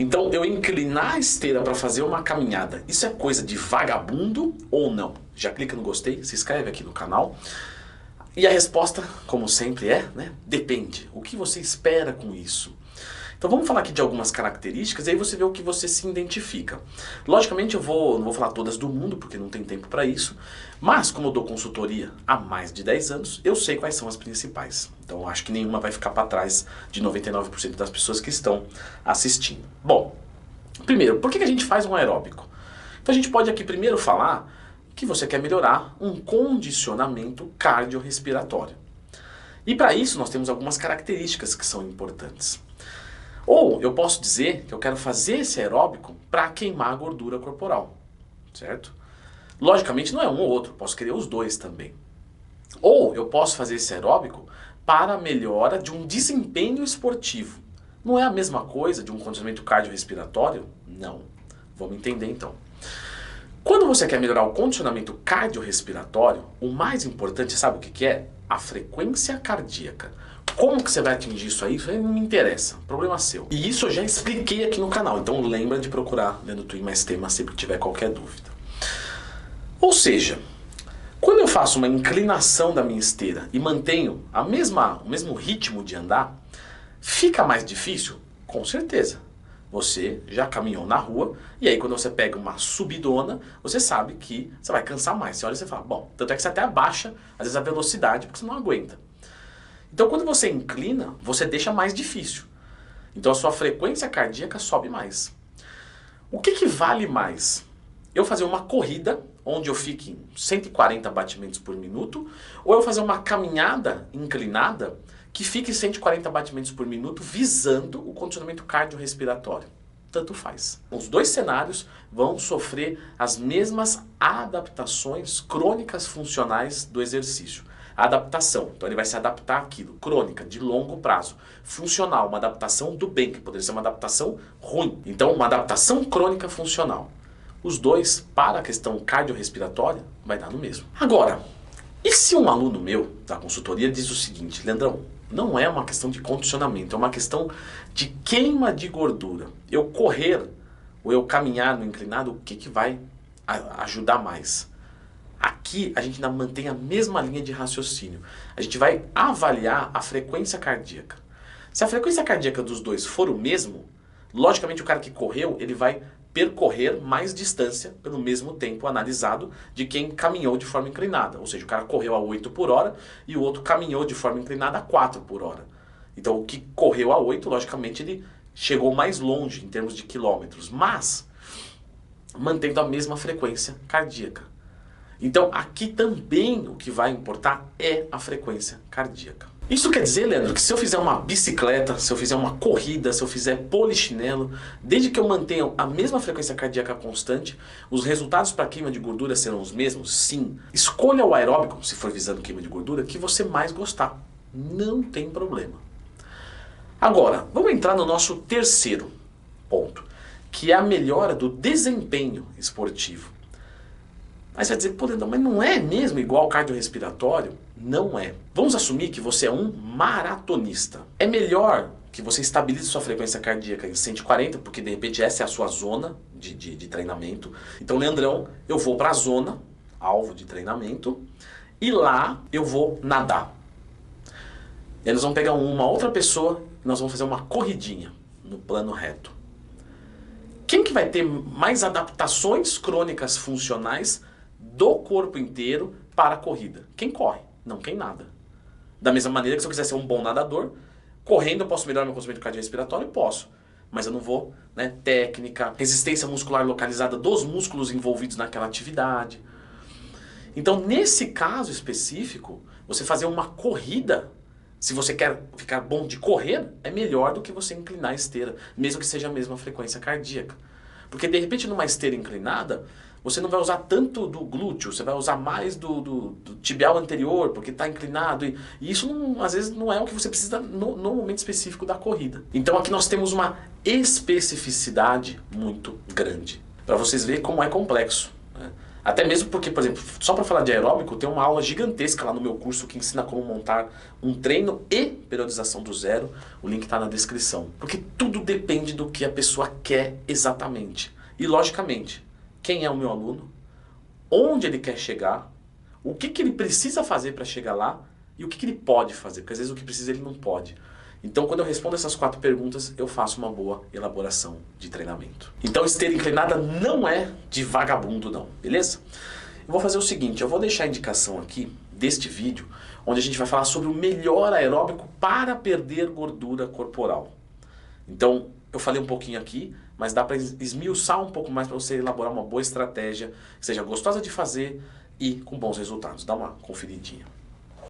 Então, eu inclinar a esteira para fazer uma caminhada, isso é coisa de vagabundo ou não? Já clica no gostei, se inscreve aqui no canal. E a resposta, como sempre né? Depende. O que você espera com isso? Então vamos falar aqui de algumas características e aí você vê o que você se identifica. Logicamente não vou falar todas do mundo, porque não tem tempo para isso, mas como eu dou consultoria há mais de 10 anos, eu sei quais são as principais. Então acho que nenhuma vai ficar para trás de 99% das pessoas que estão assistindo. Bom, primeiro, por que a gente faz um aeróbico? Então a gente pode aqui primeiro falar que você quer melhorar um condicionamento cardiorrespiratório. E para isso nós temos algumas características que são importantes. Ou eu posso dizer que eu quero fazer esse aeróbico para queimar a gordura corporal, certo? Logicamente não é um ou outro, posso querer os dois também. Ou eu posso fazer esse aeróbico para a melhora de um desempenho esportivo. Não é a mesma coisa de um condicionamento cardiorrespiratório? Não. Vamos entender então. Quando você quer melhorar o condicionamento cardiorrespiratório, o mais importante, sabe o que é? A frequência cardíaca. Como que você vai atingir isso aí? Isso aí não me interessa, problema seu. E isso eu já expliquei aqui no canal, então lembra de procurar Leandro Twin mais tema sempre que tiver qualquer dúvida. Ou seja, quando eu faço uma inclinação da minha esteira e mantenho o mesmo ritmo de andar, fica mais difícil? Com certeza. Você já caminhou na rua e aí quando você pega uma subidona, você sabe que você vai cansar mais. Você olha e você fala, bom, tanto é que você até abaixa às vezes a velocidade porque você não aguenta. Então quando você inclina, você deixa mais difícil. Então a sua frequência cardíaca sobe mais. O que vale mais? Eu fazer uma corrida onde eu fique em 140 batimentos por minuto ou eu fazer uma caminhada inclinada que fique 140 batimentos por minuto visando o condicionamento cardiorrespiratório? Tanto faz. Os dois cenários vão sofrer as mesmas adaptações crônicas funcionais do exercício. A adaptação, então ele vai se adaptar àquilo, crônica, de longo prazo. Funcional, uma adaptação do bem, que poderia ser uma adaptação ruim. Então, uma adaptação crônica funcional. Os dois, para a questão cardiorrespiratória, vai dar no mesmo. Agora, e se um aluno meu da consultoria diz o seguinte, Leandrão, não é uma questão de condicionamento, é uma questão de queima de gordura. Eu correr ou eu caminhar no inclinado, o que vai ajudar mais? Aqui a gente ainda mantém a mesma linha de raciocínio. A gente vai avaliar a frequência cardíaca. Se a frequência cardíaca dos dois for o mesmo, logicamente o cara que correu, ele vai percorrer mais distância pelo mesmo tempo analisado de quem caminhou de forma inclinada. Ou seja, o cara correu a 8 por hora e o outro caminhou de forma inclinada a 4 por hora. Então o que correu a 8, logicamente ele chegou mais longe em termos de quilômetros, mas mantendo a mesma frequência cardíaca. Então aqui também o que vai importar é a frequência cardíaca. Isso quer dizer, Leandro, que se eu fizer uma bicicleta, se eu fizer uma corrida, se eu fizer polichinelo, desde que eu mantenha a mesma frequência cardíaca constante, os resultados para queima de gordura serão os mesmos? Sim. Escolha o aeróbico, se for visando queima de gordura, que você mais gostar. Não tem problema. Agora, vamos entrar no nosso terceiro ponto, que é a melhora do desempenho esportivo. Aí você vai dizer, pô, Leandro, mas não é mesmo igual ao cardiorrespiratório? Não é. Vamos assumir que você é um maratonista. É melhor que você estabilize sua frequência cardíaca em 140, porque de repente essa é a sua zona de treinamento. Então, Leandrão, eu vou para a zona, alvo de treinamento, e lá eu vou nadar. E aí nós vamos pegar uma outra pessoa e nós vamos fazer uma corridinha no plano reto. Quem que vai ter mais adaptações crônicas funcionais do corpo inteiro para a corrida? Quem corre, não quem nada. Da mesma maneira que se eu quiser ser um bom nadador, correndo eu posso melhorar meu condicionamento cardiorrespiratório? Posso. Mas eu não vou, né? Técnica, resistência muscular localizada dos músculos envolvidos naquela atividade. Então, nesse caso específico, você fazer uma corrida, se você quer ficar bom de correr, é melhor do que você inclinar a esteira, mesmo que seja a mesma frequência cardíaca. Porque de repente numa esteira inclinada, você não vai usar tanto do glúteo, você vai usar mais do tibial anterior, porque está inclinado. E isso às vezes não é o que você precisa no momento específico da corrida. Então aqui nós temos uma especificidade muito grande, para vocês verem como é complexo, né? Até mesmo porque, por exemplo, só para falar de aeróbico, tem uma aula gigantesca lá no meu curso que ensina como montar um treino e periodização do zero. O link está na descrição. Porque tudo depende do que a pessoa quer exatamente. E, logicamente, quem é o meu aluno, onde ele quer chegar, o que ele precisa fazer para chegar lá e o que ele pode fazer. Porque às vezes o que precisa ele não pode. Então, quando eu respondo essas 4 perguntas, eu faço uma boa elaboração de treinamento. Então, esteira inclinada não é de vagabundo, não, beleza? Eu vou fazer o seguinte, eu vou deixar a indicação aqui deste vídeo, onde a gente vai falar sobre o melhor aeróbico para perder gordura corporal. Então, eu falei um pouquinho aqui, mas dá para esmiuçar um pouco mais para você elaborar uma boa estratégia, que seja gostosa de fazer e com bons resultados. Dá uma conferidinha.